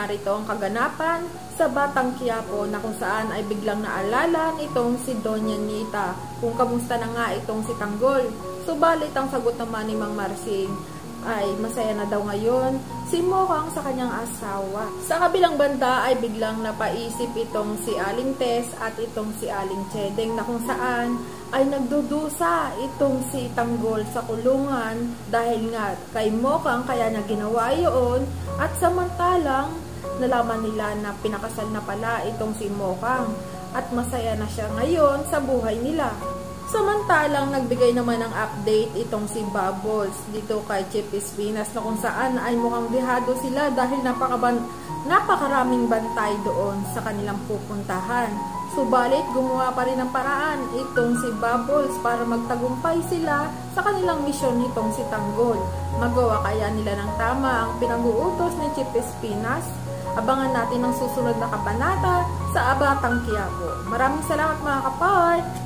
narito ang kaganapan sa Batang Quiapo na kung saan ay biglang naalala nitong si Doña Nita kung kamusta na nga itong si Tanggol. Subalit ang sagot naman ni Mang Marsing ay masaya na daw ngayon si Mokang sa kanyang asawa. Sa kabilang banda ay biglang napaisip itong si Aling Tess at itong si Aling Chedeng na kung saan ay nagdudusa itong si Tanggol sa kulungan dahil nga kay Mokang kaya niya ginawa yun, at samantalang nalaman nila na pinakasal na pala itong si Mokang at masaya na siya ngayon sa buhay nila. Samantalang nagbigay naman ng update itong si Bubbles dito kay Chip Espinas na kung saan ay mukhang bihado sila dahil napakaraming bantay doon sa kanilang pupuntahan. Subalit gumawa pa rin ng paraan itong si Bubbles para magtagumpay sila sa kanilang misyon nitong si Tanggol. Magawa kaya nila ng tama ang pinag-uutos ni Chip Espinas? Abangan natin ang susunod na kabanata sa Batang Quiapo. Maraming salamat mga kapart!